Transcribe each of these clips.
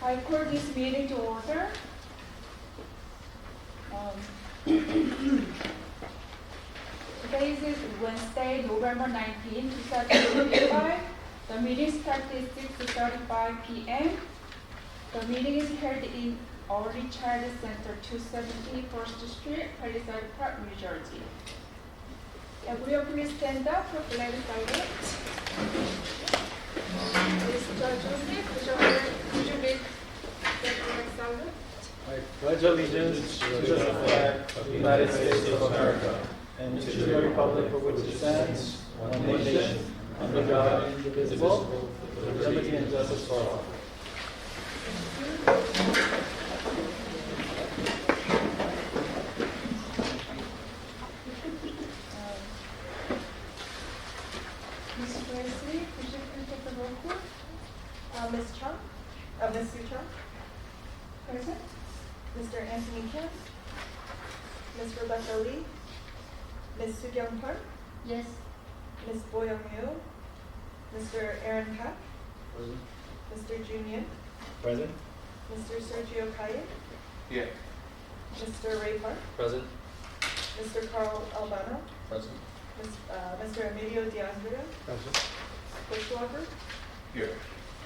I call this meeting to order. Today is Wednesday, November 19, 2025. The meeting starts at 6:35 p.m. The meeting is held in Early Child Center, 270 First Street, Palisades Park, New Jersey. Will you please stand up for flag salute? Mr. Joseph, could you read the flag salute? I pledge allegiance to the flag of the United States of America and to the republic for which it stands, one nation, under God, indivisible, with liberty and justice for all. Ms. Presley, could you please take the roll call? Ms. Chung? Ms. Sue Chung? Present. Mr. Anthony Kim? Ms. Rebecca Lee? Ms. Soo Kyung Park? Yes. Ms. Bo Young Yoo? Mr. Aaron Pak? Present. Mr. Jun Yun? Present. Mr. Sergio Calle? Here. Mr. Ray Park? Present. Mr. Carl Albano? Present. Mr. Emilio DeAndrea? Present. Bush Walker? Here.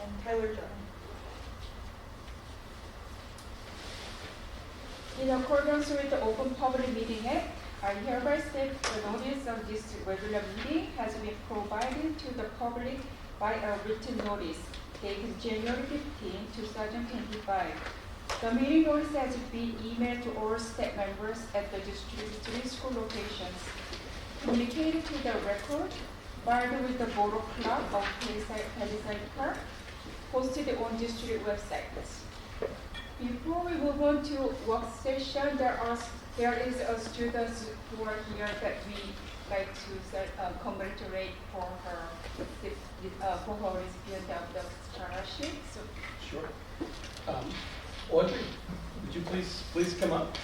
And Tyler John. In accordance with the Open Public Meeting Act, I hereby state the notice of this regular meeting has been provided to the public by a written notice dated January 15, 2025. The meeting notice has been emailed to all staff members at the district 3 school locations, communicated to the record, filed with the Board of Club of Palisades Park, posted on district websites. Before we move on to work session, there is a student who are here that we like to congratulate for her recipient of the scholarship. So, Sure. Audrey, would you please come up?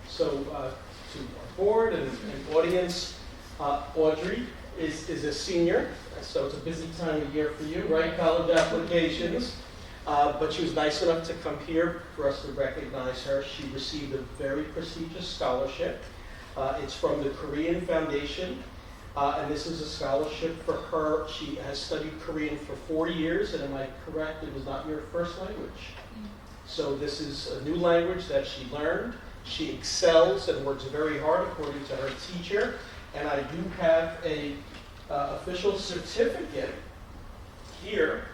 So to our board and audience, Audrey is a senior, so it's a busy time of year for you, right? College applications. But she was nice enough to come here for us to recognize her. She received a very prestigious scholarship. It's from the Korean Foundation, and this is a scholarship for her. She has studied Korean for 4 years, and am I correct, it was not your first language? So this is a new language that she learned. She excels and works very hard according to her teacher. And I do have a official certificate here,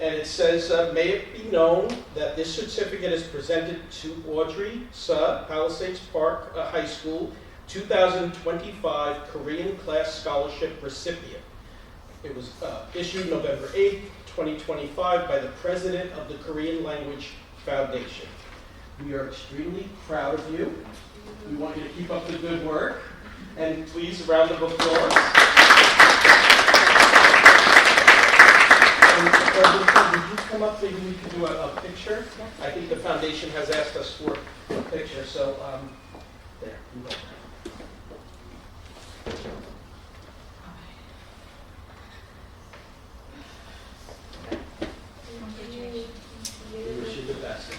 and it says, may it be known that this certificate is presented to Audrey Suh, Palisades Park High School, 2025 Korean Class Scholarship recipient. It was issued November 8, 2025 by the President of the Korean Language Foundation. We are extremely proud of you. We want you to keep up the good work. And please, a round of applause. And President, would you come up, maybe we can do a picture? I think the foundation has asked us for a picture, so there, you go. We wish you the best.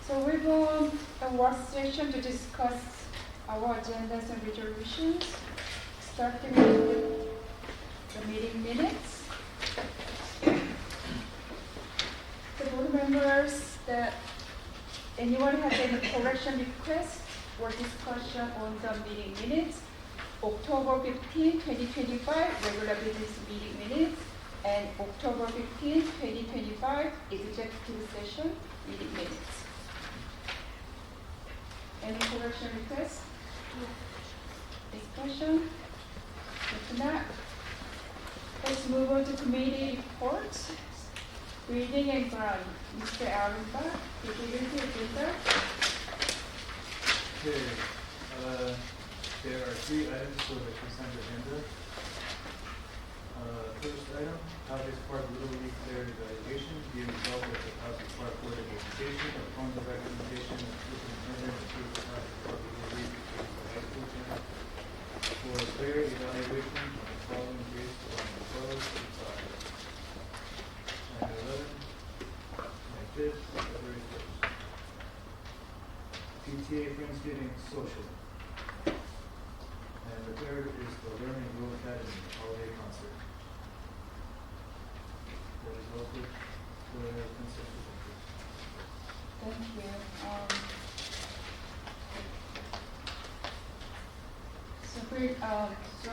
So we go on a work session to discuss our agendas and resolutions, starting with the meeting minutes. The board members, that anyone has any correction request or discussion on the meeting minutes, October 15, 2025 regular business meeting minutes, and October 15, 2025 executive session meeting minutes. Any correction requests? Discussion? If not, let's move on to committee reports. Reading and ground. Mr. Aaron Park, did you read the agenda? Okay. There are 3 items for the consent agenda. First item, Palisades Park Little League Player Evaluation. Be resolved that the Palisades Park Board of Education, upon the recommendation of Superintendent, approves the Palisades Park Little League to the high school team for player evaluation of the following based on the 12 to 5. And 11, May 5th, February 1st. PTA Friendsgiving Social. And the third is the Learning and Grow Academy Holiday Concert. That is all good for consent agenda. Thank you. So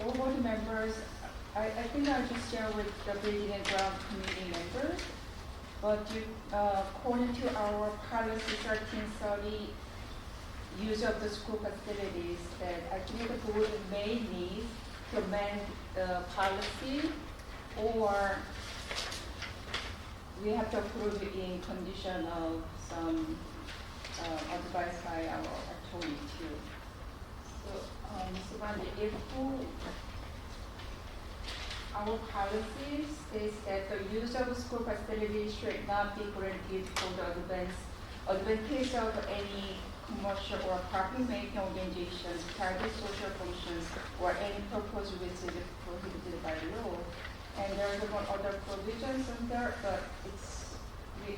all board members, I think I'll just share with the Building and Ground Committee members. But according to our policy 1330, use of the school facilities, that I think the board may need to amend the policy, or we have to approve it in condition of some advice by our attorney too. So, Mr. Bundy, if our policy states that the use of school facilities should not be granted for the advantage of any commercial or profit-making organizations, private social functions, or any purpose which is prohibited by law. And there are some other provisions in there, but we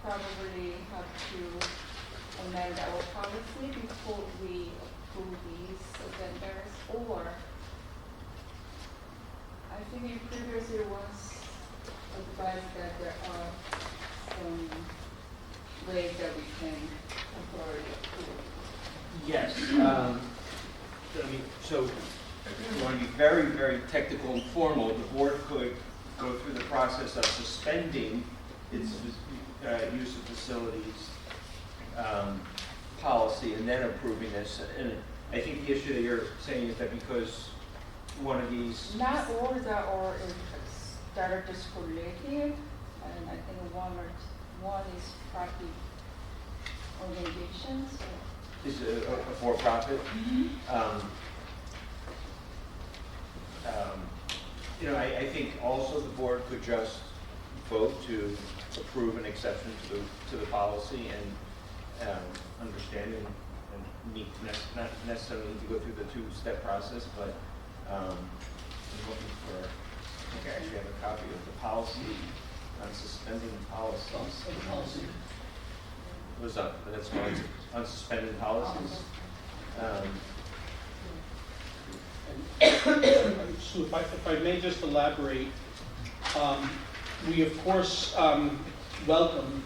probably have to amend our policy before we approve these vendors. Or I think it previously was advised that there are some ways that we can temporarily approve. Yes. I mean, so if you want to be very, very technical and formal, the board could go through the process of suspending its use of facilities policy and then approving this. And I think the issue that you're saying is that because one of these... Not all that are director school related, and I think one is profit organization. So. Is a for-profit. You know, I think also the board could just vote to approve an exception to the policy and understanding and not necessarily need to go through the two-step process, but I'm looking for, I think I actually have a copy of the policy on suspending policies. Was up, that's on suspended policies. So if I may just elaborate, we of course welcome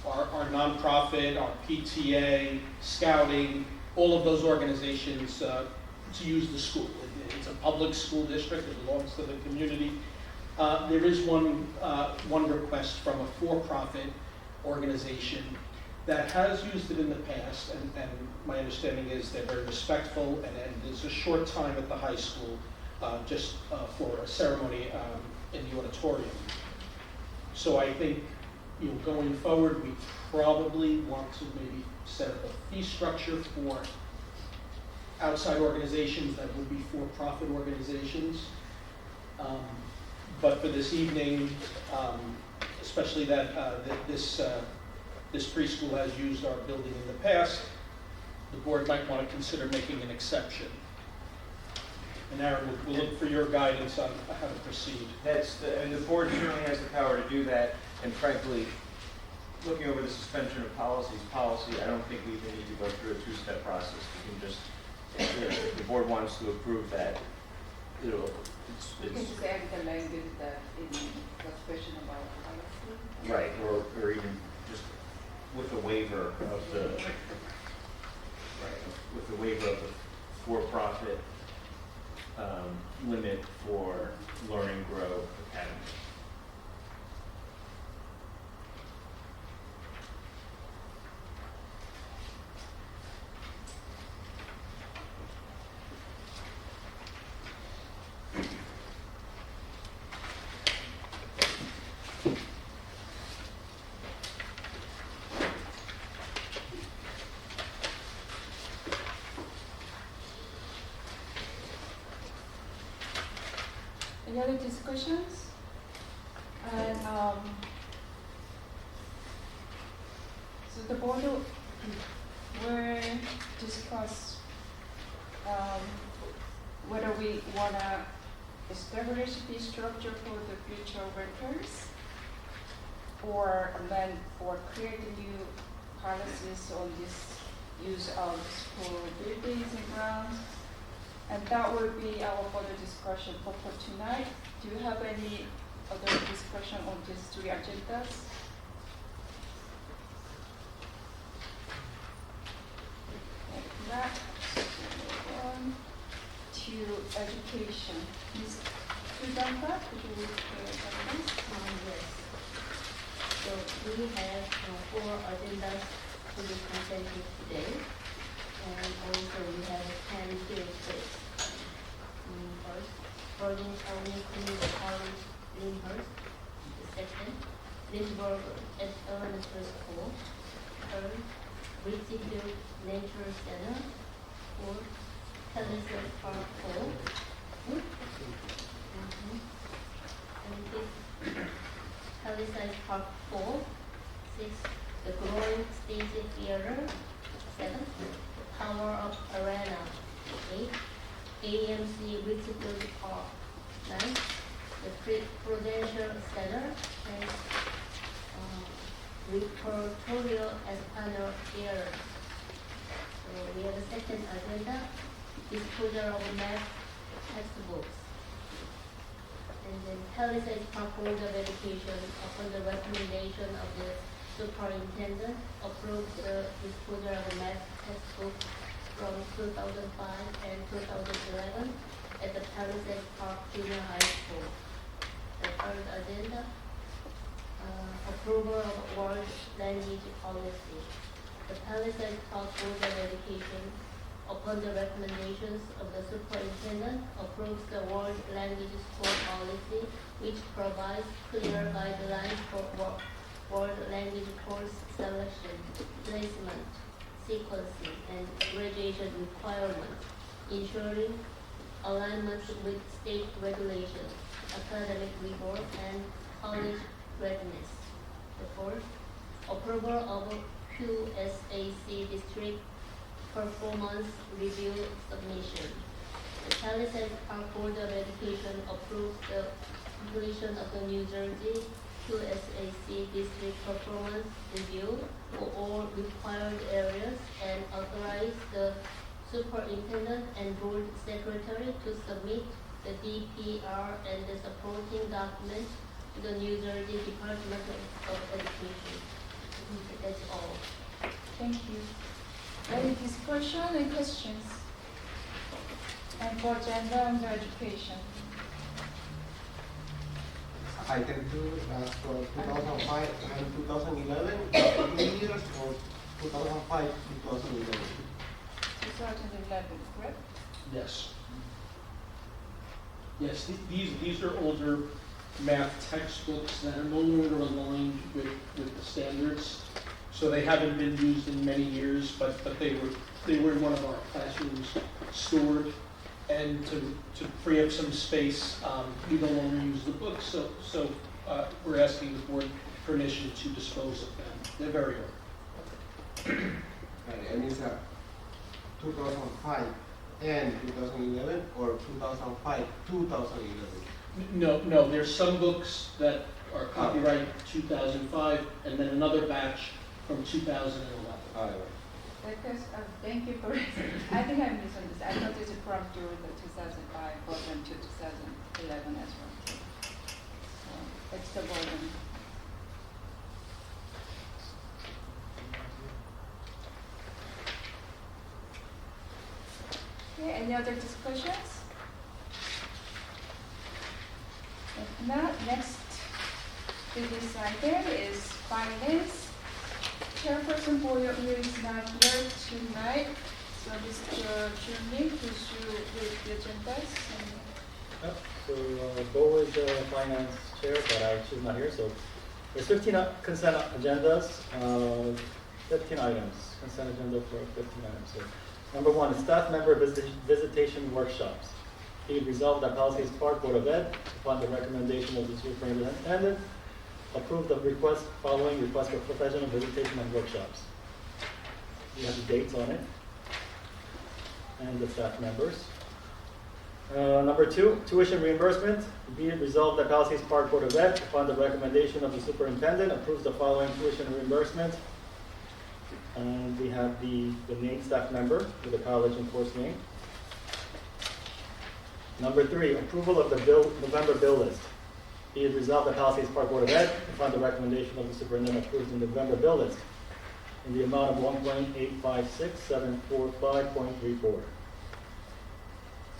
our nonprofit, our PTA, scouting, all of those organizations to use the school. It's a public school district, it belongs to the community. There is one request from a for-profit organization that has used it in the past, and my understanding is they're very respectful, and there's a short time at the high school just for a ceremony in the auditorium. So I think, you know, going forward, we probably want to maybe set up a fee structure for outside organizations that would be for-profit organizations. But for this evening, especially that this preschool has used our building in the past, the board might want to consider making an exception. And Aaron, we'll look for your guidance on how to proceed. And the board certainly has the power to do that, and frankly, looking over the suspension of policy, I don't think we even need to go through a two-step process. We can just, if the board wants to approve that, You can just add the language that in the special about policy. right, or even just with the waiver of the for-profit limit for Learning Grow Academy. Any other discussions? And so the board will discuss whether we want to establish fee structure for the future workers or amend or create new policies on this use of school buildings and grounds. And that will be our further discussion for tonight. Do you have any other discussion on these three agendas? If not, move on to education. Ms. Sudanta, could you read the agendas? Yes. So we have 4 agendas to be presented today, and also we have 10 field trips. First, Bergen County Community College, Lyndhurst. The second, Lynchburg at Elementary School. Third, Richfield Nature Center. Fourth, Palisades Park Hall. And fifth, Palisades Park 4. Sixth, the Growing Stacy Theater. Seventh, Power Up Arena. 8th, AMC Richfield Park. 9th, the Prudential Center. And Repertorio Espano Theater. So we have a second agenda, disclosure of math textbooks. And then Palisades Park Board of Education, upon the recommendation of the superintendent, approved the disclosure of math textbook from 2005 and 2011 at the Palisades Park Junior High School. The third agenda, approval of world language policy. The Palisades Park Board of Education, upon the recommendations of the superintendent, approves the world language school policy, which provides clear guidelines for world language course selection, placement, sequencing, and graduation requirements, ensuring alignment with state regulations, academic rigor, and college readiness. The fourth, approval of QSAC district performance review submission. The Palisades Park Board of Education approves the completion of the New Jersey QSAC district performance review for all required areas and authorize the superintendent and board secretary to submit the DPR and the supporting documents to the New Jersey Department of Education. That's all. Thank you. Any discussion and questions? And for gender under education. Item 2, for 2005 and 2011, 3 years, or 2005, 2011. 2011, correct? Yes. Yes, these are older math textbooks that are no longer aligned with the standards. So they haven't been used in many years, but they were in one of our classrooms stored. And to free up some space, we no longer use the books. So we're asking the board permission to dispose of them. They're very old. It means 2005 and 2011, or 2005, 2011. No, there's some books that are copyright 2005, and then another batch from 2011. Because, thank you for, I think I misunderstood. I thought it's from during the 2005 version to 2011 as well. So it's the version. Okay, any other discussions? If not, next to this item is finance. Chairperson Boyer is not here tonight, so Mr. Chunmi, could you read the agendas? Yep. So BOE is the finance chair, but she's not here. So there's 15 consent agendas, 15 items. Consent agenda for 15 items. So number 1, staff member visitation workshops. Be it resolved that Palisades Park Board of Ed, upon the recommendation of the superintendent, approve the request following request for professional visitation and workshops. You have the dates on it and the staff members. Number 2, tuition reimbursement. Be it resolved that Palisades Park Board of Ed, upon the recommendation of the superintendent, approves the following tuition reimbursement. And we have the named staff member with the college and course name. Number 3, approval of the November bill list. Be it resolved that Palisades Park Board of Ed, upon the recommendation of the superintendent, approves the November bill list in the amount of $1,856,745.34.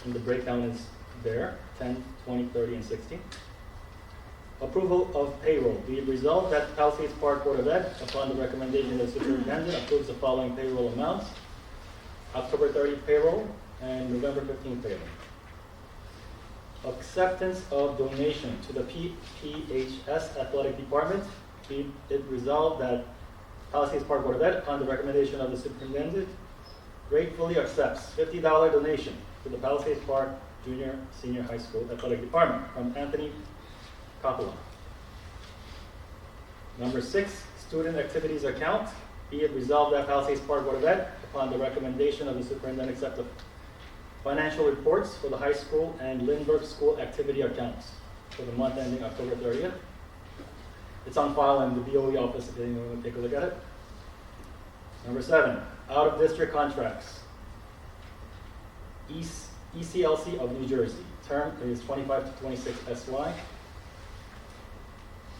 And the breakdown is there, 10, 20, 30, and 60. Approval of payroll. Be it resolved that Palisades Park Board of Ed, upon the recommendation of the superintendent, approves the following payroll amounts: October 30th payroll and November 15th payroll. Acceptance of donation to the PPHS Athletic Department. Be it resolved that Palisades Park Board of Ed, upon the recommendation of the superintendent, gratefully accepts $50 donation to the Palisades Park Junior Senior High School Athletic Department from Anthony Coppola. Number 6, student activities account. Be it resolved that Palisades Park Board of Ed, upon the recommendation of the superintendent, accept the financial reports for the high school and Lindbergh school activity accounts for the month ending October 30th. It's on file in the BOE office if anyone want to take a look at it. Number 7, out-of-district contracts. ECLC of New Jersey. Term is 25 to 26 SY.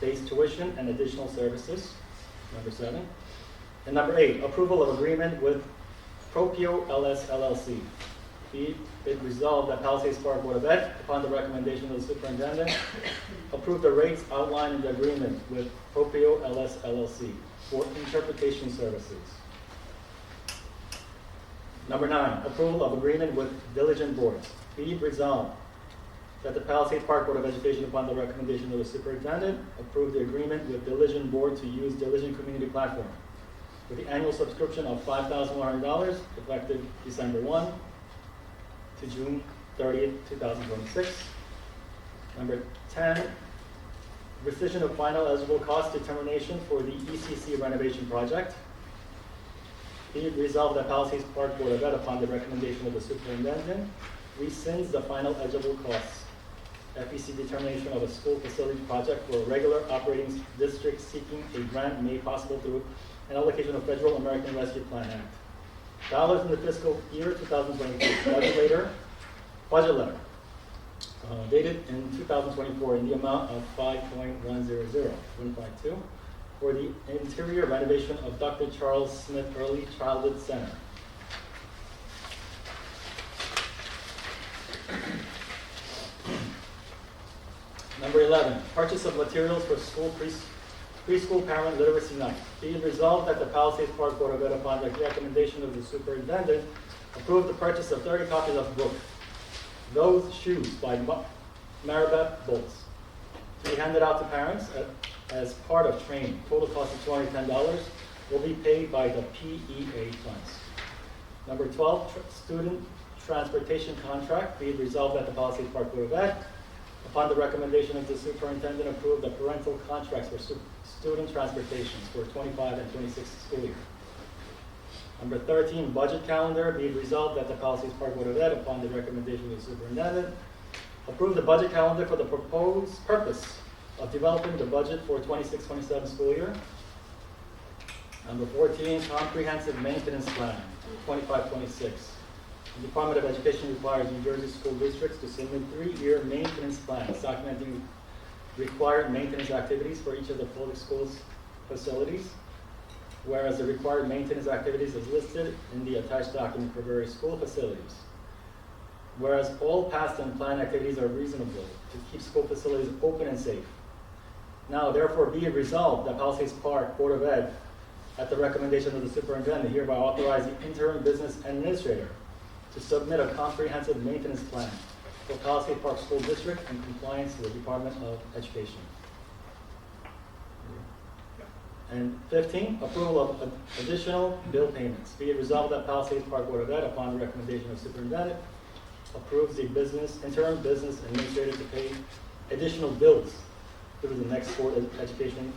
Base tuition and additional services. Number 7. And number 8, approval of agreement with Propio LS LLC. Be it resolved that Palisades Park Board of Ed, upon the recommendation of the superintendent, approve the rates outlined in the agreement with Propio LS LLC for interpretation services. Number 9, approval of agreement with Diligent Boards. Be it resolved that the Palisades Park Board of Education, upon the recommendation of the superintendent, approve the agreement with Diligent Board to use Diligent Community Platform with the annual subscription of $5,100 effective December 1 to June 30th, 2026. Number 10, rescission of final eligible cost determination for the ECC renovation project. Be it resolved that Palisades Park Board of Ed, upon the recommendation of the superintendent, rescinds the final eligible costs FEC determination of a school facility project for a regular operating district seeking a grant made possible through an allocation of Federal American Rescue Plan Act. Dollars in the fiscal year 2022. Budget letter dated in 2024 in the amount of 5.100,152 for the interior renovation of Dr. Charles Smith Early Childhood Center. Number 11, purchase of materials for school preschool parent literacy night. Be it resolved that the Palisades Park Board of Ed, upon the recommendation of the superintendent, approve the purchase of 30 copies of book Those Shoes by Maribeth Bolts to be handed out to parents as part of training. Total cost of $210 will be paid by the PEA funds. Number 12, student transportation contract. Be it resolved that the Palisades Park Board of Ed, upon the recommendation of the superintendent, approve the parental contracts for student transportations for 25 and 26 school year. Number 13, budget calendar. Be it resolved that the Palisades Park Board of Ed, upon the recommendation of the superintendent, approve the budget calendar for the proposed purpose of developing the budget for 26-27 school year. Number 14, comprehensive maintenance plan, 25-26. The Department of Education requires New Jersey school districts to submit 3-year maintenance plans documenting required maintenance activities for each of the public schools facilities, whereas the required maintenance activities is listed in the attached document for various school facilities. Whereas all past and planned activities are reasonable to keep school facilities open and safe. Now, therefore, be it resolved that Palisades Park Board of Ed, at the recommendation of the superintendent, hereby authorize the interim business administrator to submit a comprehensive maintenance plan for Palisades Park School District in compliance with the Department of Education. And 15, approval of additional bill payments. Be it resolved that Palisades Park Board of Ed, upon the recommendation of the superintendent, approves the interim business administrator to pay additional bills through the next Board of Education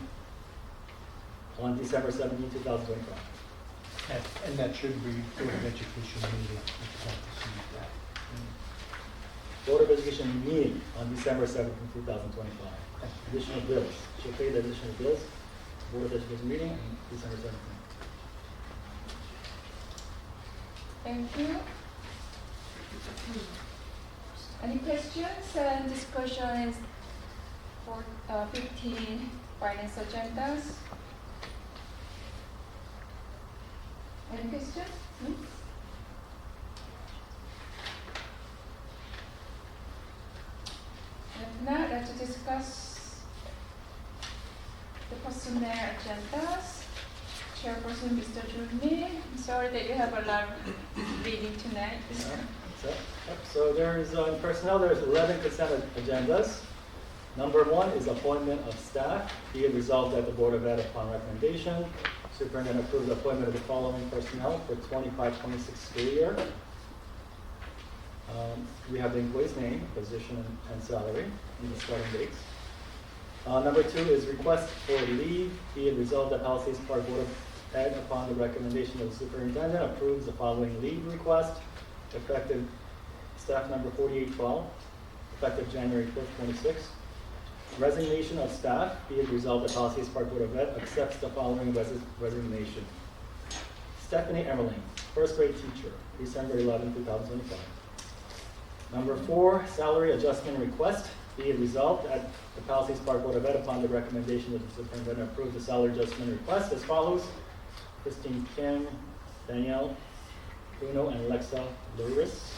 on December 17, 2025. And that should be Board of Education meeting. Board of Education meeting on December 17, 2025. Additional bills. She'll pay the additional bills. Board of Education meeting on December 17. Thank you. Any questions and discussions for 15 finance agendas? Any questions? If not, let's discuss the personnel agendas. Chairperson, Mr. Junmi, I'm sorry that you have a lot of reading tonight. So there's in personnel, there's 11 consent agendas. Number 1 is appointment of staff. Be it resolved that the Board of Ed, upon recommendation, superintendent approves the appointment of the following personnel for 25-26 school year. We have the employee's name, position, and salary, and the starting dates. Number 2 is request for leave. Be it resolved that Palisades Park Board of Ed, upon the recommendation of the superintendent, approves the following leave request, effective staff number 4812, effective January 5th, 26. Resignation of staff. Be it resolved that Palisades Park Board of Ed accepts the following resignation. Stephanie Emmerling, first grade teacher, December 11, 2025. Number 4, salary adjustment request. Be it resolved that the Palisades Park Board of Ed, upon the recommendation of the superintendent, approves the salary adjustment request as follows. Christine Kim, Danielle Bruno, and Alexa Luris.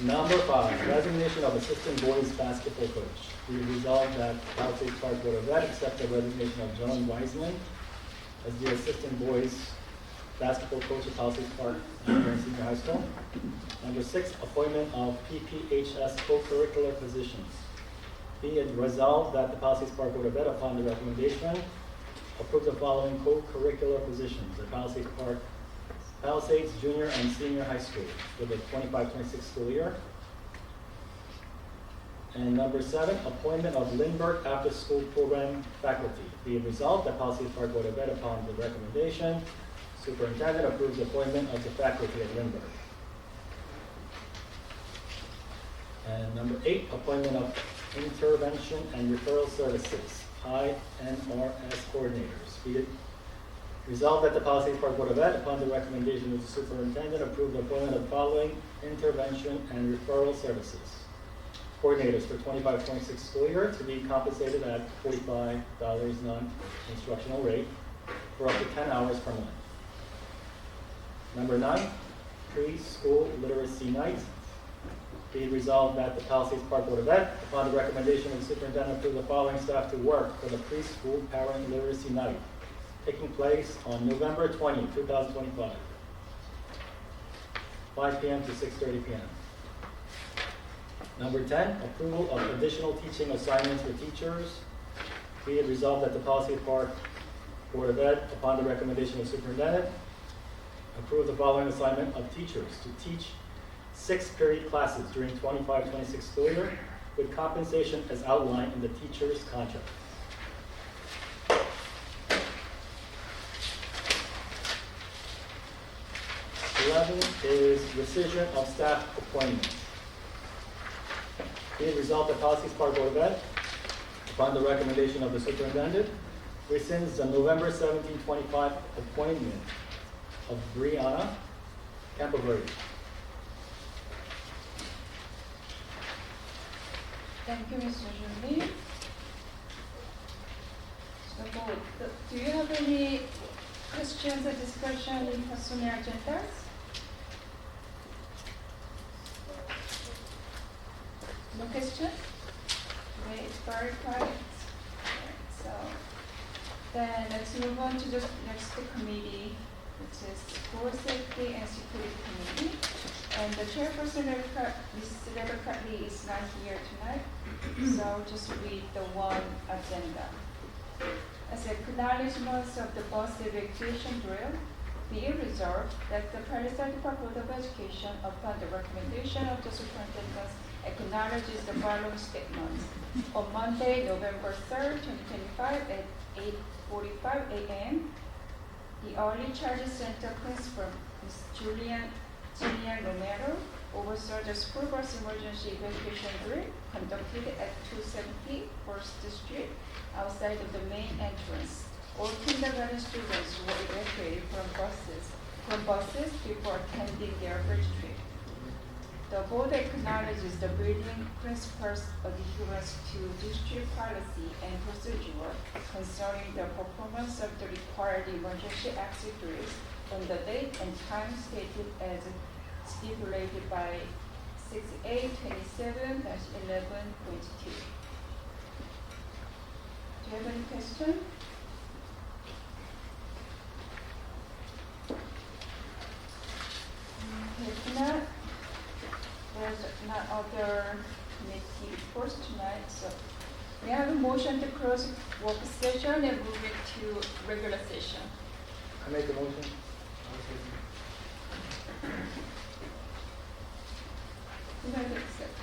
Number 5, resignation of assistant boys basketball coach. Be it resolved that Palisades Park Board of Ed accept the resignation of John Wiseman as the assistant boys basketball coach at Palisades Park Junior and Senior High School. Number 6, appointment of PPHS co-curricular positions. Be it resolved that the Palisades Park Board of Ed, upon the recommendation, approves the following co-curricular positions at Palisades Junior and Senior High School for the 25-26 school year. And number 7, appointment of Lindbergh After School Program faculty. Be it resolved that Palisades Park Board of Ed, upon the recommendation, superintendent approves the appointment of the faculty at Lindbergh. And number 8, appointment of intervention and referral services, INRS coordinators. Be it resolved that the Palisades Park Board of Ed, upon the recommendation of the superintendent, approve the appointment of the following intervention and referral services coordinators for 25-26 school year to be compensated at $45 non-instructional rate for up to 10 hours per month. Number 9, preschool literacy night. Be resolved that the Palisades Park Board of Ed, upon the recommendation of the superintendent, approve the following staff to work for the preschool parent literacy night, taking place on November 20, 2025, 5 p.m. to 6:30 p.m. Number 10, approval of additional teaching assignments for teachers. Be it resolved that the Palisades Park Board of Ed, upon the recommendation of the superintendent, approve the following assignment of teachers to teach 6-period classes during 25-26 school year with compensation as outlined in the teacher's contract. Eleven is rescission of staff appointments. Be it resolved that Palisades Park Board of Ed, upon the recommendation of the superintendent, rescinds the November 17, 2025 appointment of Brianna Campoverde. Thank you, Mr. Junli. So, do you have any questions or discussion in personnel agendas? No question? Okay, it's very quiet. So then let's move on to the next committee, which is School Safety and Security Committee. And the chairperson, Ms. Rebecca Lee, is not here tonight, so just read the one agenda. As acknowledgements of the bus evacuation drill, Be it resolved that the Palisades Park Board of Education, upon the recommendation of the superintendent, acknowledges the following statements. On Monday, November 3rd, 2025 at 8:45 a.m., the Early Childhood Center principal, Ms. Julia Romero, oversaw the school bus emergency evacuation drill conducted at 270 1st Street outside of the main entrance. All kindergarten students were evacuated from buses before attending their bridge trip. The board acknowledges the building principal's adherence to district policy and procedure concerning the performance of the required emergency exit drills on the date and time stated as stipulated by 6A27-11.2. Do you have any question? If not, there's not other committee reports tonight, so we have a motion to close work session and move it to regular session. I make a motion. You have to accept.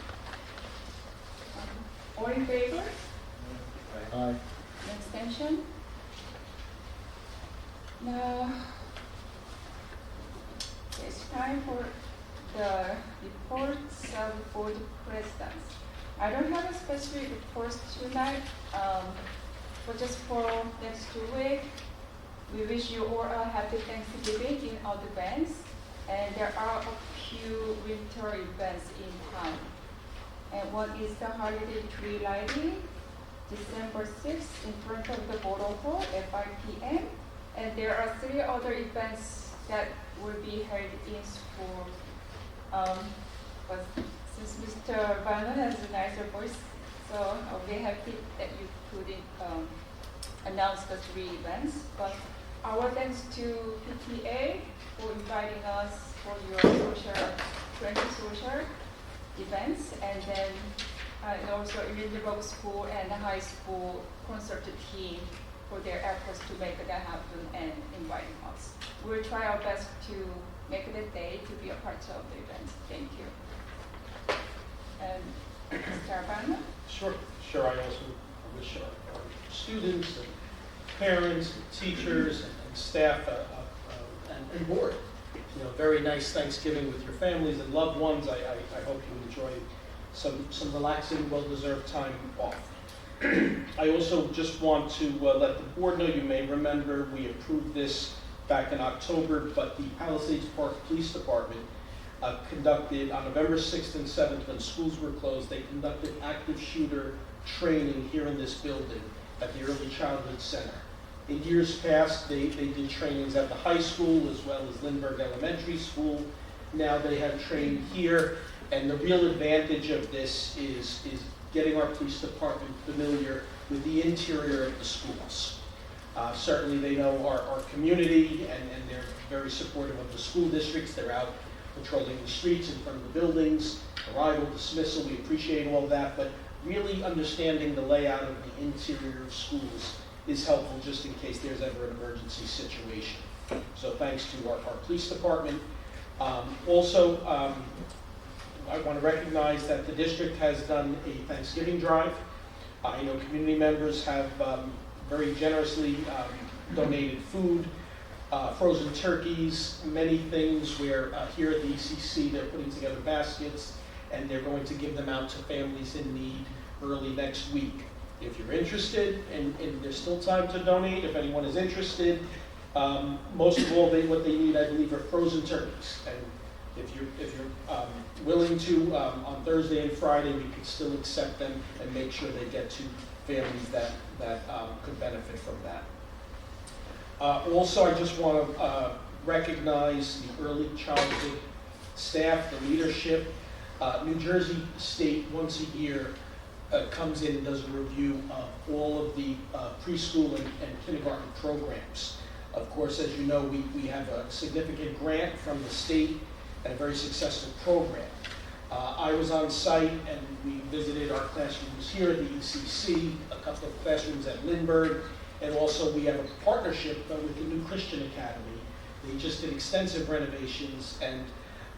All in favor? Aye. Extension? Now, it's time for the reports of board presidents. I don't have a specific report tonight, but just for next 2 weeks, we wish you all a happy Thanksgiving in advance, and there are a few winter events in town. And one is the holiday tree lighting, December 6th in front of the Borough Hall at 5 p.m. And there are 3 other events that will be held in school. But since Mr. Vernon has a nicer voice, so I'll be happy that you could announce the 3 events. But our thanks to PTA for inviting us for your social events, and then and also Lindenburg School and the high school concert team for their efforts to make that happen and inviting us. We'll try our best to make the day to be a part of the event. Thank you. And Mr. Abana? Sure. I also wish our students and parents, and teachers, and staff, and board, very nice Thanksgiving with your families and loved ones. I hope you enjoy some relaxing, well-deserved time off. I also just want to let the board know, you may remember we approved this back in October, but the Palisades Park Police Department conducted on November 6th and 7th, when schools were closed, they conducted active shooter training here in this building at the Early Childhood Center. In years past, they did trainings at the high school as well as Lindbergh Elementary School. Now they have trained here, and the real advantage of this is getting our police department familiar with the interior of the schools. Certainly they know our community, and they're very supportive of the school districts. They're out patrolling the streets in front of the buildings, arrival, dismissal, we appreciate all that, but really understanding the layout of the interior of schools is helpful just in case there's ever an emergency situation. So thanks to our police department. Also, I want to recognize that the district has done a Thanksgiving drive. I know community members have very generously donated food, frozen turkeys, many things where here at the ECC they're putting together baskets and they're going to give them out to families in need early next week. If you're interested, and there's still time to donate, if anyone is interested, most of all what they need, I believe, are frozen turkeys. And if you're willing to, on Thursday and Friday, we could still accept them and make sure they get to families that could benefit from that. Also, I just want to recognize the early childhood staff, the leadership. New Jersey State, once a year, comes in and does a review of all of the preschool and kindergarten programs. Of course, as you know, we have a significant grant from the state and a very successful program. I was on site and we visited our classrooms here at the ECC, a couple of classrooms at Lindbergh, and also we have a partnership with the New Christian Academy They just did extensive renovations, and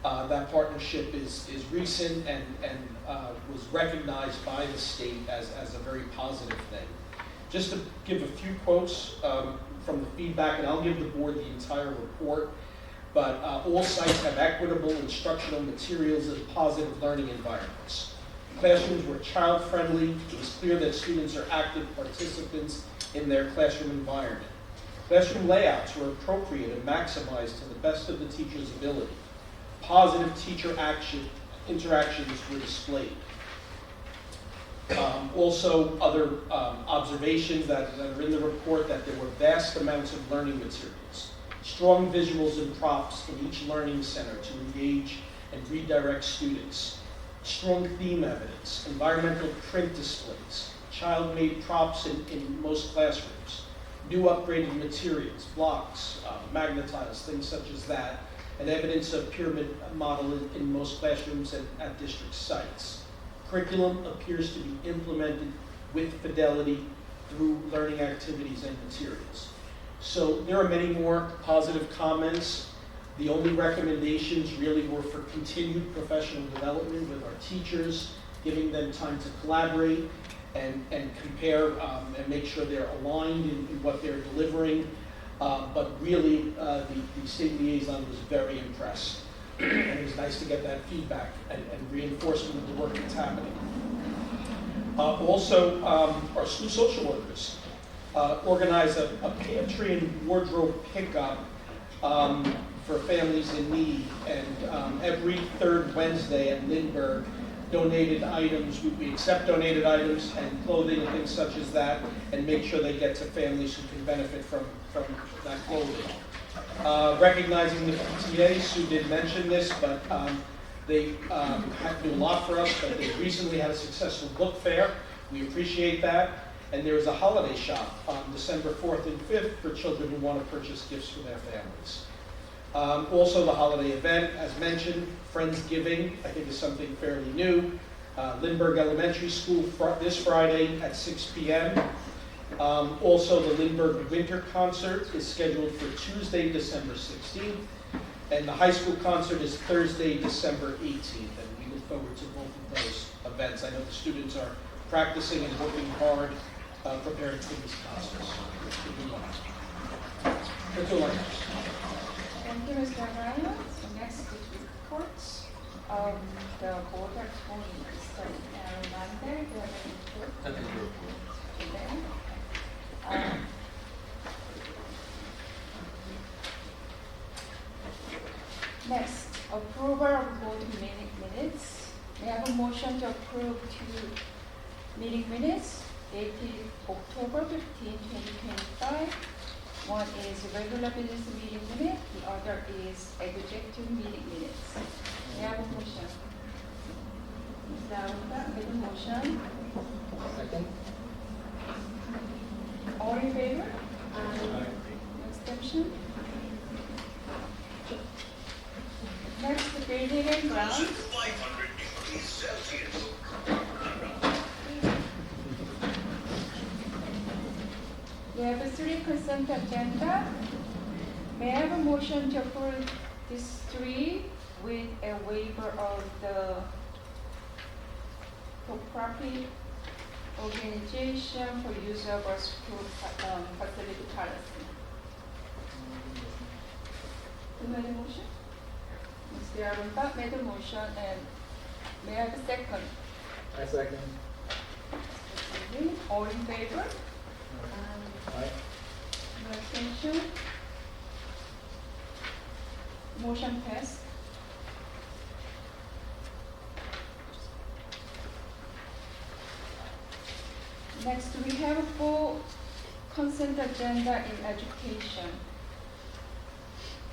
that partnership is recent and was recognized by the state as a very positive thing. Just to give a few quotes from the feedback, and I'll give the board the entire report, but all sites have equitable instructional materials and positive learning environments. Classrooms were child-friendly. It was clear that students are active participants in their classroom environment. Classroom layouts were appropriate and maximized to the best of the teacher's ability. Positive teacher interactions were displayed. Also, other observations that are in the report, that there were vast amounts of learning materials, strong visuals and props in each learning center to engage and redirect students, strong theme evidence, environmental print displays, child-made props in most classrooms, new upgraded materials, blocks, magnetiles, things such as that, and evidence of pyramid model in most classrooms and at district sites. Curriculum appears to be implemented with fidelity through learning activities and materials. So there are many more positive comments. The only recommendations really were for continued professional development with our teachers, giving them time to collaborate and compare and make sure they're aligned in what they're delivering. But really, the state liaison was very impressed. And it was nice to get that feedback and reinforcement of the work that's happening. Also, our school social workers organized a pantry and wardrobe pickup for families in need. And every third Wednesday at Lindbergh, donated items, we accept donated items and clothing and things such as that, and make sure they get to families who can benefit from that clothing. Recognizing the PTA, Sue did mention this, but they have to do a lot for us, but they recently had a successful book fair. We appreciate that. And there is a holiday shop on December 4th and 5th for children who want to purchase gifts for their families. Also the holiday event, as mentioned, Friendsgiving, I think is something fairly new. Lindbergh Elementary School this Friday at 6 p.m. Also the Lindbergh Winter Concert is scheduled for Tuesday, December 16th. And the high school concert is Thursday, December 18th. And we look forward to both of those events. I know the students are practicing and working hard, preparing for these concerts. That's all I have. Thank you, Mr. Ryan. So next is reports. The board are going to start on Monday. Do you have any report? Nothing to report. Today? Next, approval of board meeting minutes. May I have a motion to approve two meeting minutes dated October 15, 2025. One is regular business meeting minute, the other is executive meeting minutes. May I have a motion? Ms. Aruka, make a motion. Second. All in favor? Aye. Exception? Next, building and grounds. We have a three consent agenda. May I have a motion to approve these three with a waiver of the for-profit organization for use of our school facility policy? Who made a motion? Mr. Arunta made a motion, and may I have a second? I second. All in favor? Aye. No extension? Motion passed. Next, we have a full consent agenda in education.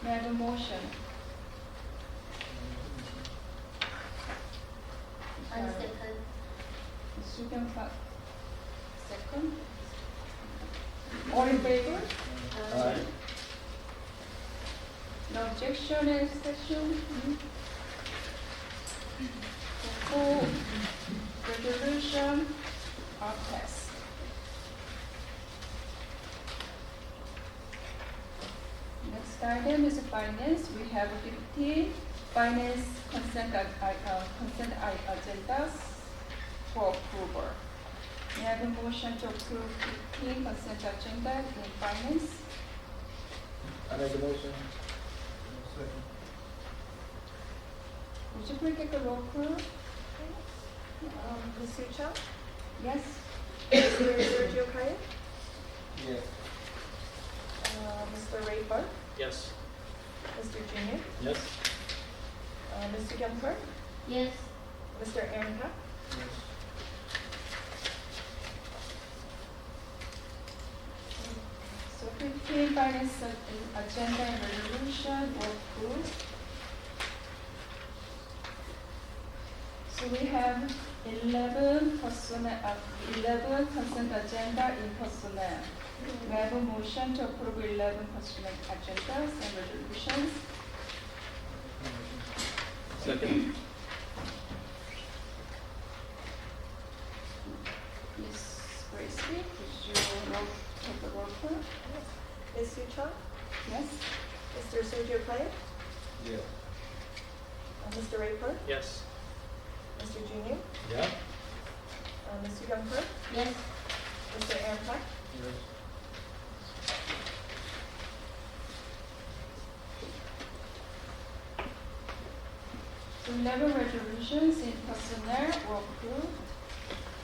May I have a motion? And second. Student Park. Second. All in favor? Aye. No objection and session. Full resolution are passed. Next item is finance. We have 15 finance consent agendas for approval. May I have a motion to approve 15 consent agendas in finance? I make a motion. Would you please take a roll call? Ms. Soo Chung, Yes. Mr. Sergio Kaya, Yes. Mr. Ray Park, Yes. Mr. Junior, Yes. Ms. Soo Kyung Park, Yes. Mr. Aaron Park, So 15 finance agenda and resolution were approved. So we have 11 consent agenda in personnel. We have a motion to approve 11 consent agendas and resolutions. Second. Ms. Gracie, could you take the roll call? Ms. Soo Chung, Yes? Mr. Sergio Kaya, Yes. Mr. Ray Park, Yes. Mr. Junior, Yeah. Ms. Soo Kyung Park, Yes. Mr. Aaron Park, So 11 resolutions in personnel were approved.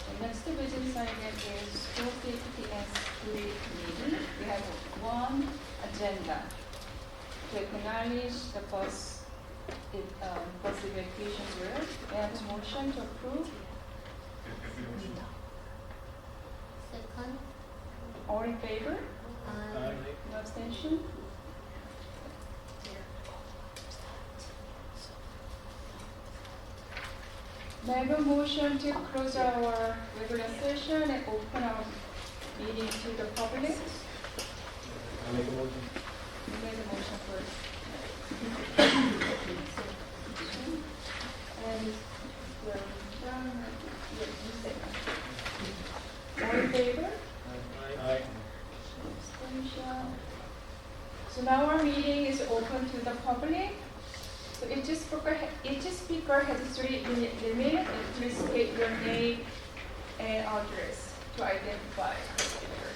The next business item is school safety and security committee. We have one agenda to acknowledge the bus evacuation drill. We have a motion to approve. Second. All in favor? Aye. No abstention? May I have a motion to close our regular session and open our meeting to the public? I make a motion. You made the motion first. And you second. All in favor? Aye. Abstention. So now our meeting is open to the public. So each speaker has a 3-minute limit, and please state your name and address to identify the speaker.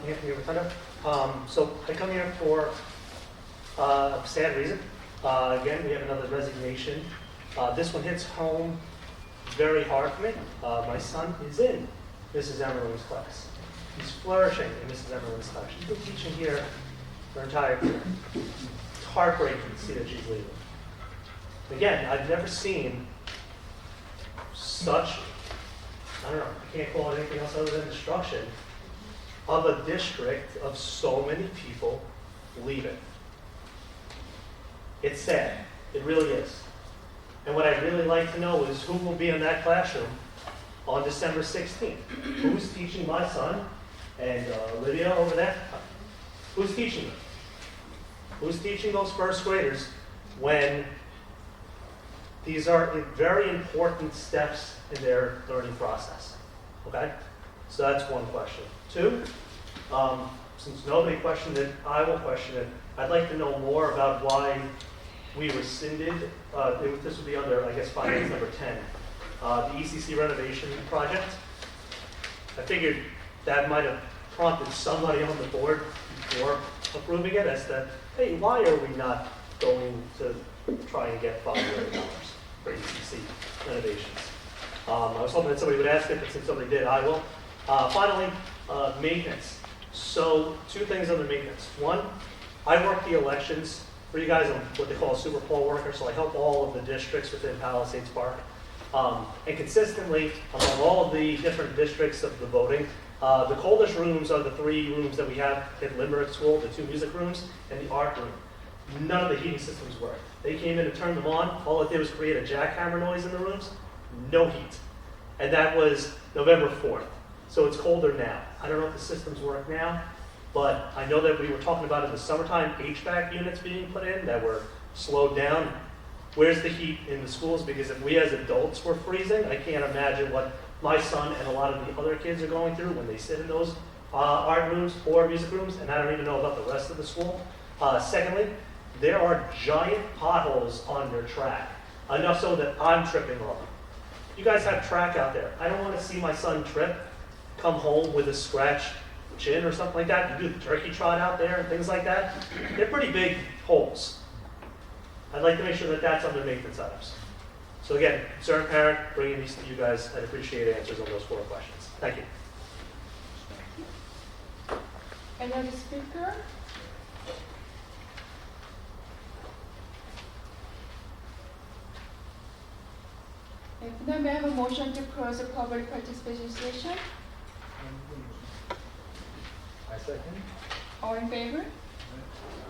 Anthony Rotunda. So I come here for a sad reason. Again, we have another resignation. This one hits home very hard for me. My son is in Mrs. Emerlin's class. He's flourishing in Mrs. Emerlin's class. She's been teaching here her entire career. It's heartbreaking to see that she's leaving. Again, I've never seen such, I don't know, I can't call it anything else other than destruction of a district of so many people leaving. It's sad. It really is. And what I'd really like to know is who will be in that classroom on December 16th. Who's teaching my son and Lydia over there? Who's teaching them? Who's teaching those first graders when these are very important steps in their learning process? Okay? So that's one question. Two, since nobody questioned it, I will question it. I'd like to know more about why we rescinded, this would be under, I guess, finance number 10, the ECC renovation project. I figured that might have prompted somebody on the board before approving it as to, hey, why are we not going to try and get $5 million for ECC renovations? I was hoping that somebody would ask it, but since somebody did, I will. Finally, maintenance. So, two things on the maintenance. One, I work the elections. For you guys, I'm what they call a super poll worker, so I help all of the districts within Palisades Park. And consistently, among all of the different districts of the voting, the coldest rooms are the 3 rooms that we have at Limerick School, the 2 music rooms, and the art room. None of the heating systems worked. They came in and turned them on. All it did was create a jackhammer noise in the rooms. No heat. And that was November 4th. So it's colder now. I don't know if the systems work now, but I know that we were talking about in the summertime HVAC units being put in that were slowed down. Where's the heat in the schools? Because if we as adults were freezing, I can't imagine what my son and a lot of the other kids are going through when they sit in those art rooms or music rooms, and I don't even know about the rest of the school. Secondly, there are giant potholes on their track, enough so that I'm tripping on them. You guys have track out there. I don't want to see my son trip, come home with a scratched chin or something like that. You do the turkey trot out there and things like that. They're pretty big holes. I'd like to make sure that that's under maintenance items. So again, concerned parent, bringing these to you guys. I'd appreciate answers on those 4 questions. Thank you. Any other speaker? If not, may I have a motion to close the public participation session? I second. All in favor?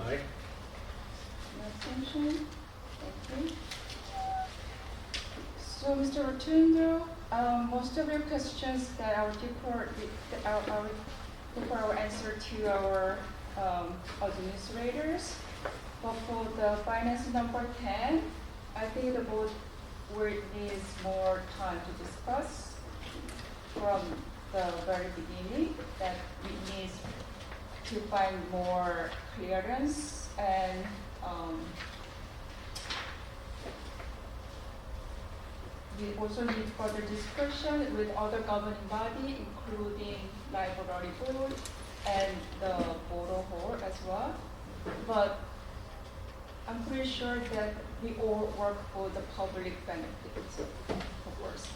Aye. No abstention? Thank you. So, Mr. Rotundo, most of your questions that our report will answer to our administrators. But for the finance number 10, I think the board needs more time to discuss from the very beginning, that we need to find more clearance and we also need further discussion with other governing body, including library board and the board of hall as well. But I'm pretty sure that we all work for the public benefits, of course.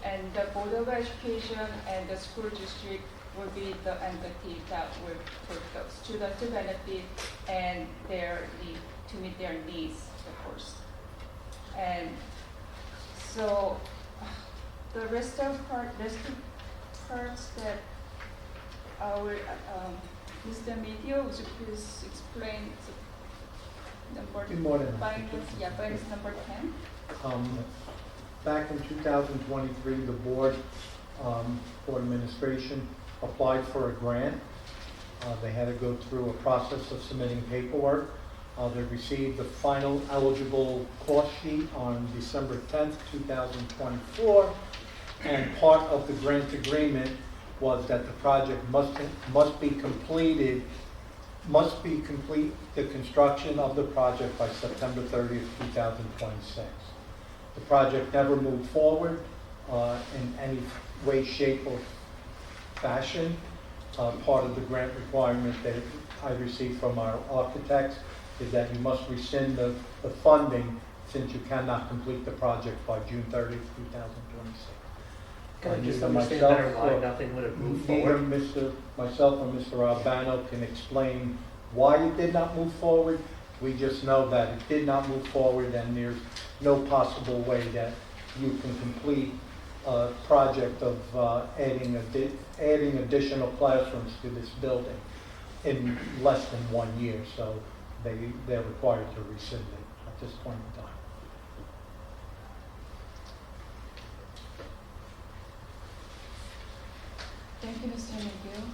And the Board of Education and the school district will be the entity that will put the students to benefit and to meet their needs, of course. And so the rest of parts that our Mr. Medio, would you please explain Be more than happy finance, to. finance number 10. Back in 2023, the board for administration applied for a grant. They had to go through a process of submitting paperwork. They received the final eligible cost sheet on December 10th, 2024. And part of the grant agreement was that the project must be complete the construction of the project by September 30th, 2026. The project never moved forward in any way, shape, or fashion. Part of the grant requirement that I received from our architects is that you must rescind the funding since you cannot complete the project by June 30th, 2026. Can I just Neither understand myself better why or- nothing would have moved Neither forward? myself or Mr. Albano can explain why it did not move forward. We just know that it did not move forward, and there's no possible way that you can complete a project of adding additional classrooms to this building in less than 1 year. So they're required to rescind it at this point in time. Thank you, Mr. McGill.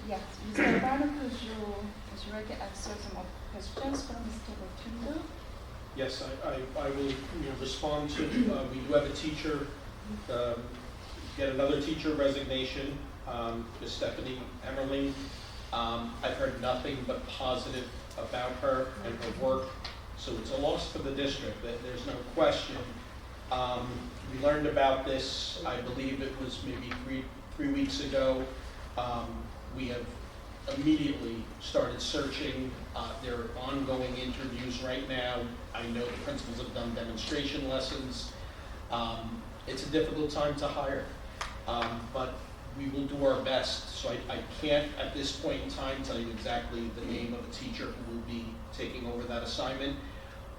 Yes, Mr. Albano, would you like to answer some of the questions from Mr. Rotundo? Yes, I will respond to, we do have a teacher, get another teacher resignation, Ms. Stephanie Emmerling. I've heard nothing but positive about her and her work, so it's a loss for the district, there's no question. We learned about this, I believe it was maybe three weeks ago. We have immediately started searching. There are ongoing interviews right now. I know the principals have done demonstration lessons. It's a difficult time to hire, but we will do our best. So I can't at this point in time tell you exactly the name of a teacher who will be taking over that assignment.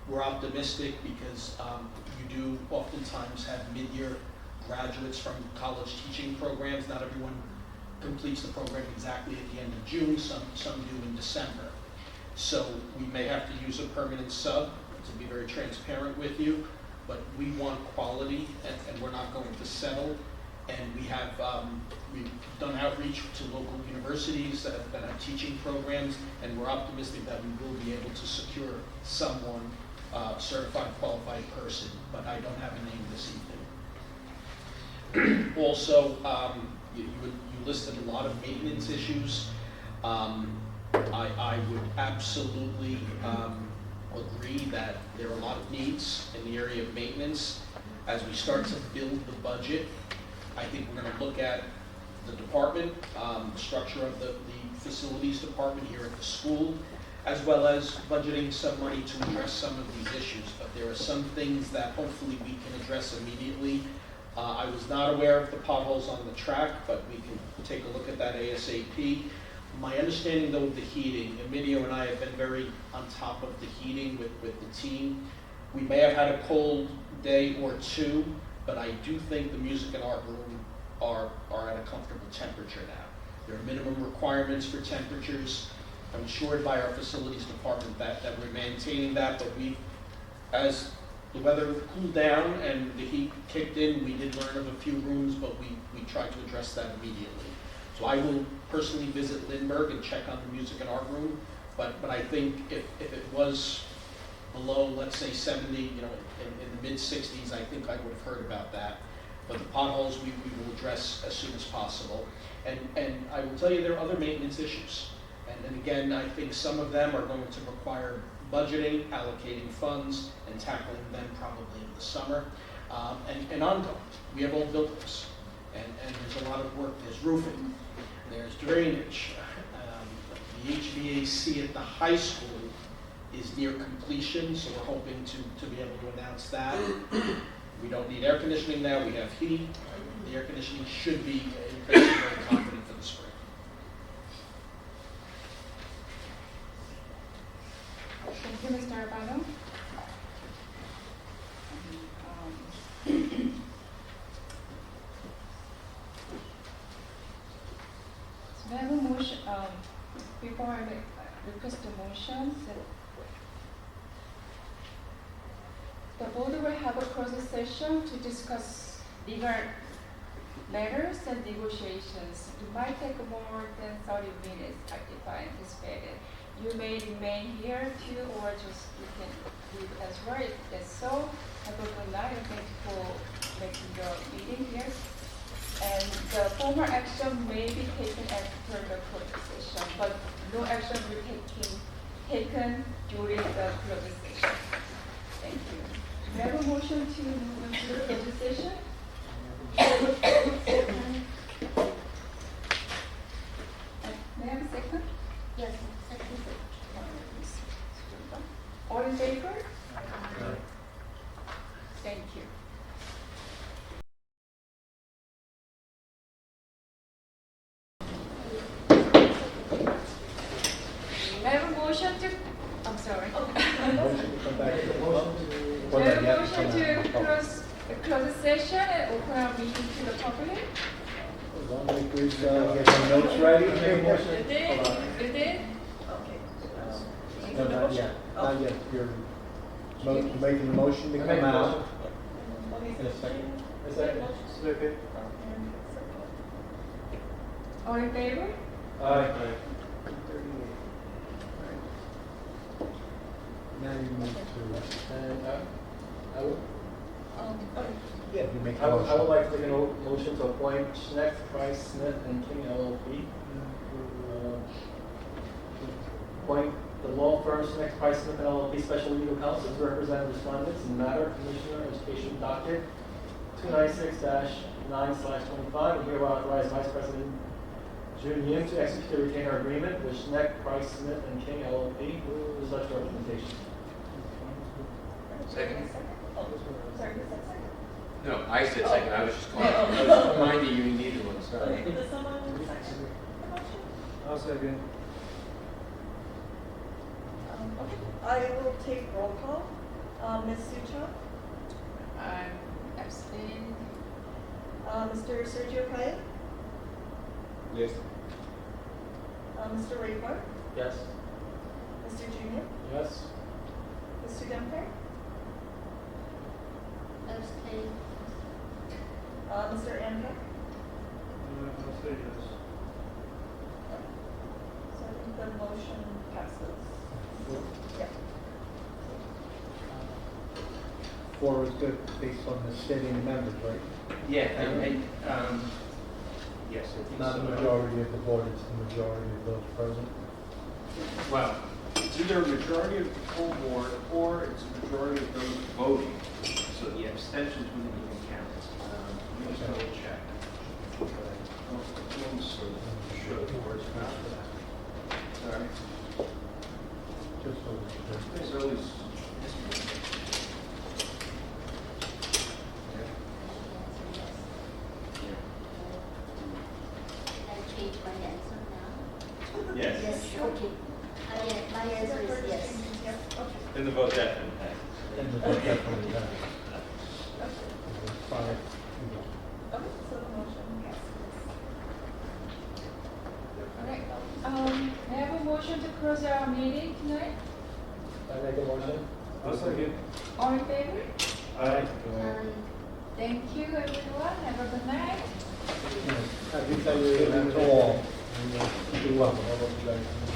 We're optimistic because you do oftentimes have mid-year graduates from college teaching programs. Not everyone completes the program exactly at the end of June, some do in December. So we may have to use a permanent sub, to be very transparent with you, but we want quality and we're not going to settle. And we have, we've done outreach to local universities that have teaching programs, and we're optimistic that we will be able to secure someone, certified qualified person, but I don't have a name this evening. Also, you listed a lot of maintenance issues. I would absolutely agree that there are a lot of needs in the area of maintenance. As we start to build the budget, I think we're going to look at the department, the structure of the facilities department here at the school, as well as budgeting some money to address some of these issues. But there are some things that hopefully we can address immediately. I was not aware of the potholes on the track, but we can take a look at that ASAP. My understanding though of the heating, Emilio and I have been very on top of the heating with the team. We may have had a cold day or two, but I do think the music and art room are at a comfortable temperature now. There are minimum requirements for temperatures. I'm assured by our facilities department that we're maintaining that, but as the weather cooled down and the heat kicked in, we did learn of a few rooms, but we tried to address that immediately. So I will personally visit Lindbergh and check on the music and art room, but I think if it was below, let's say 70, in the mid-60s, I think I would have heard about that. But the potholes we will address as soon as possible. And I will tell you there are other maintenance issues. And again, I think some of them are going to require budgeting, allocating funds, and tackling them probably in the summer. And ongoing. We have old buildings, and there's a lot of work. There's roofing, there's drainage. The HVAC at the high school is near completion, so we're hoping to be able to announce that. We don't need air conditioning now, we have heat. The air conditioning should be very confident for the spring. Thank you, Mr. Urbano. So we have a motion, before I request the motion, the board will have a closed session to discuss legal matters and negotiations. It might take more than 30 minutes if I anticipate it. You may remain here too, or just you can leave as well if that's so. Have a good night and thank you for making your meeting here. And the formal action may be taken after the closed session, but no action will be taken during the closed session. Thank you. We have a motion to move into the closed session. May I have a second? Yes, second. All in favor? Thank you. I have a motion to, I'm sorry. Motion to come back to the motion to. I have a motion to close the session and open our meeting to the public. As long as we get some notes ready. You did? You did? Okay. No, not yet. Not yet. You're making the motion to come out. In a second. Is that okay? All in favor? Aye. Now you move to, And I would, yeah, you make I a would motion. like to make a motion to appoint Schneck, Price, Smith, and King LLP. Appoint the law firm Schneck, Price, Smith, and LLP Special Legal Counsel to represent respondents in the matter Commissioner Education Docket 296-9/25, and hereby authorize Vice President Jun Yim to execute the retainer agreement with Schneck, Price, Smith, and King LLP for such representation. Second? Sorry, who's that second? No, I said second, I was just going, I was reminding you you needed one, sorry. Okay, does someone second the motion? I'll second. Okay, I will take roll call. Ms. Sucha, Abstain. Mr. Sergio Kaya, Yes. Mr. Ray Park, Yes. Mr. Junior, Yes. Mr. Demper, Abstain. Mr. Anka, I'll say yes. motion passes. Yeah. 4 is good based on the sitting members, right? Yeah, yes, I think Not so. the majority of the board, it's the majority of those present. Well, it's either a majority of the full board or it's a majority of those voting. So the abstentions wouldn't even count. Let me just double check. But I don't think so. Sure, the board's not for that. Sorry. Just so we're There's always. Can I change my answer now? Yes. Yes, okay. My answer is yes. Yeah, okay. Then the vote definitely passed. And the vote definitely passed. Okay. 5. Okay, so the motion passes. All right. May I have a motion to close our meeting tonight? I make a motion? I'll second. All in favor? Aye. Thank you, everyone. Have a good night. Happy Thanksgiving to all. You're welcome.